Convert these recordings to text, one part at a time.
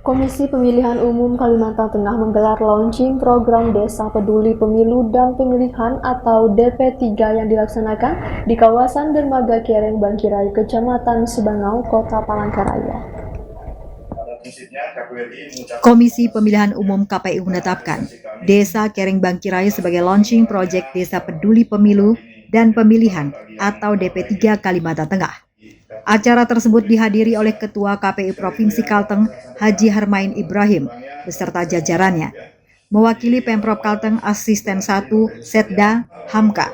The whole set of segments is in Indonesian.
Komisi Pemilihan Umum Kalimantan Tengah menggelar launching program Desa Peduli Pemilu dan Pemilihan atau DP3 yang dilaksanakan di kawasan Dermaga Kereng Bangkirai, Kecamatan Sebangau, Kota Palangkaraya. Komisi Pemilihan Umum KPU menetapkan Desa Kereng Bangkirai sebagai launching project Desa Peduli Pemilu dan Pemilihan atau DP3 Kalimantan Tengah. Acara tersebut dihadiri oleh Ketua KPU Provinsi Kalteng, Haji Harmain Ibrahim, beserta jajarannya. Mewakili Pemprov Kalteng, Asisten 1, Setda, Hamka.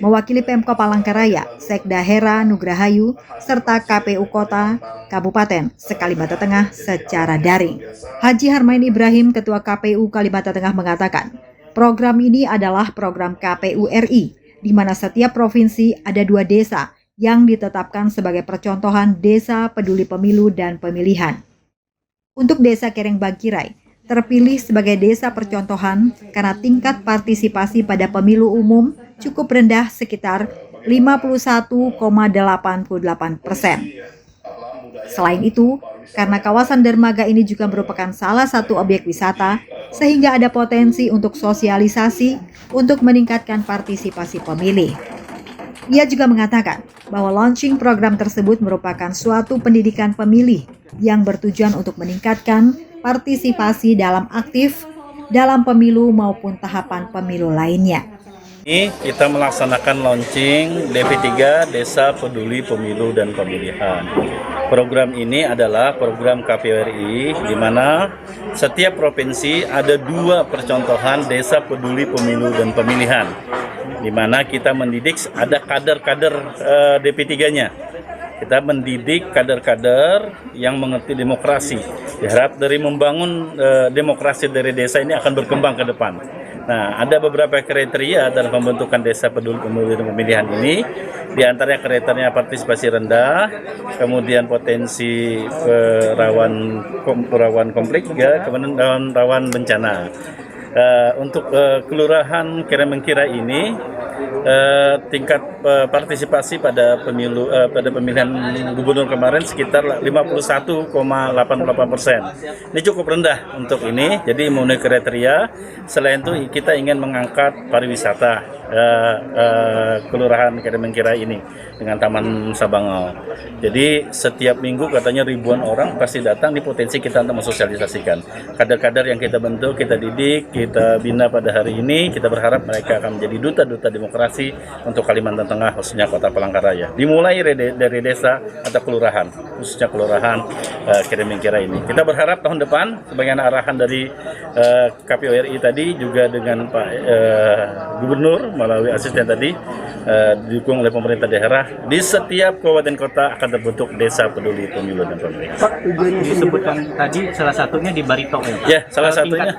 Mewakili Pemkab Palangkaraya, Sekda Hera Nugrahayu, serta KPU Kota, Kabupaten, se-Kalimantan Tengah secara daring. Haji Harmain Ibrahim, Ketua KPU Kalimantan Tengah mengatakan, program ini adalah program KPU RI, di mana setiap provinsi ada 2 desa yang ditetapkan sebagai percontohan Desa Peduli Pemilu dan Pemilihan. Untuk Desa Kereng Bangkirai, terpilih sebagai desa percontohan karena tingkat partisipasi pada pemilu umum cukup rendah sekitar 51,88%. Selain itu, karena kawasan dermaga ini juga merupakan salah satu objek wisata, sehingga ada potensi untuk sosialisasi untuk meningkatkan partisipasi pemilih. Ia juga mengatakan bahwa launching program tersebut merupakan suatu pendidikan pemilih yang bertujuan untuk meningkatkan partisipasi dalam aktif dalam pemilu maupun tahapan pemilu lainnya. Ini kita melaksanakan launching DP3 Desa Peduli Pemilu dan Pemilihan. Program ini adalah program KPU RI di mana setiap provinsi ada 2 percontohan Desa Peduli Pemilu dan Pemilihan, di mana kita mendidik ada kader-kader DP3-nya. Kita mendidik kader-kader yang mengerti demokrasi. Diharap dari membangun demokrasi dari desa ini akan berkembang ke depan. Nah, ada beberapa kriteria dalam pembentukan Desa Peduli Pemilu dan Pemilihan ini. Di antaranya kriterianya partisipasi rendah, kemudian potensi rawan konflik, ya, kemudian rawan bencana. Untuk kelurahan Kereng Bangkirai ini tingkat partisipasi pada pemilihan gubernur kemarin sekitar 51,88%. Ini cukup rendah untuk ini, jadi memenuhi kriteria. Selain itu kita ingin mengangkat pariwisata kelurahan Kereng Bangkirai ini dengan Taman Sabangau. Jadi setiap minggu katanya ribuan orang pasti datang, di potensi kita untuk mensosialisasikan. Kader-kader yang kita bentuk, kita didik, kita bina pada hari ini, kita berharap mereka akan menjadi duta-duta demokrasi untuk Kalimantan Tengah, khususnya Kota Palangkaraya. Dimulai dari desa atau kelurahan, khususnya kelurahan Kereng Bangkirai ini. Kita berharap tahun depan, sebagai arahan dari KPU RI tadi, juga dengan Pak Gubernur melalui asisten tadi, didukung oleh pemerintah daerah, di setiap kabupaten kota akan terbentuk Desa Peduli Pemilu dan Pemilihan. Pak, tujuannya disebutkan tadi salah satunya di Barito, ya? Ya, salah satunya.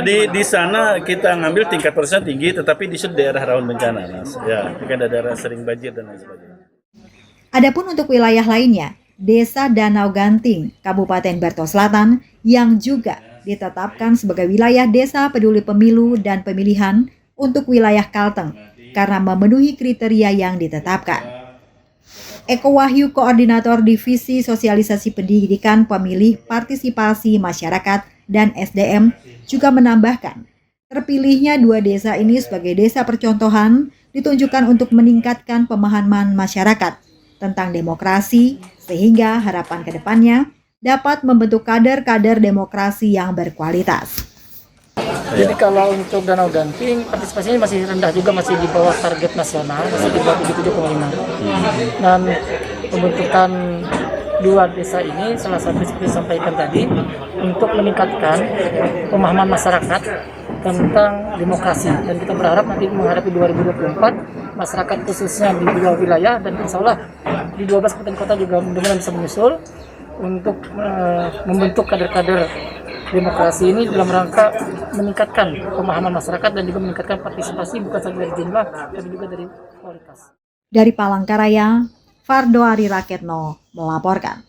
Di sana kita ngambil tingkat persen tinggi, tetapi di daerah rawan bencana, Mas. Ya, kan ada daerah sering banjir dan lain sebagainya. Adapun untuk wilayah lainnya, Desa Danau Ganting, Kabupaten Barto Selatan, yang juga ditetapkan sebagai wilayah Desa Peduli Pemilu dan Pemilihan untuk wilayah Kalteng karena memenuhi kriteria yang ditetapkan. Eko Wahyu, Koordinator Divisi Sosialisasi Pendidikan Pemilih Partisipasi Masyarakat dan SDM, juga menambahkan, terpilihnya 2 desa ini sebagai desa percontohan ditunjukkan untuk meningkatkan pemahaman masyarakat tentang demokrasi, sehingga harapan ke depannya dapat membentuk kader-kader demokrasi yang berkualitas. Jadi kalau untuk Danau Ganting, partisipasinya masih rendah juga, masih di bawah target nasional, masih di bawah 77,5. Dan pembentukan 2 desa ini salah satu seperti disampaikan tadi, untuk meningkatkan pemahaman masyarakat tentang demokrasi. Dan kita berharap nanti menghadapi 2024, masyarakat khususnya di 2 wilayah dan insya Allah di 12 kabupaten kota juga mudah-mudahan bisa menyusul untuk membentuk kader-kader demokrasi ini dalam rangka meningkatkan pemahaman masyarakat dan juga meningkatkan partisipasi bukan saja dari jumlah tapi juga dari kualitas. Dari Palangkaraya, Fardo Ari Raketno melaporkan.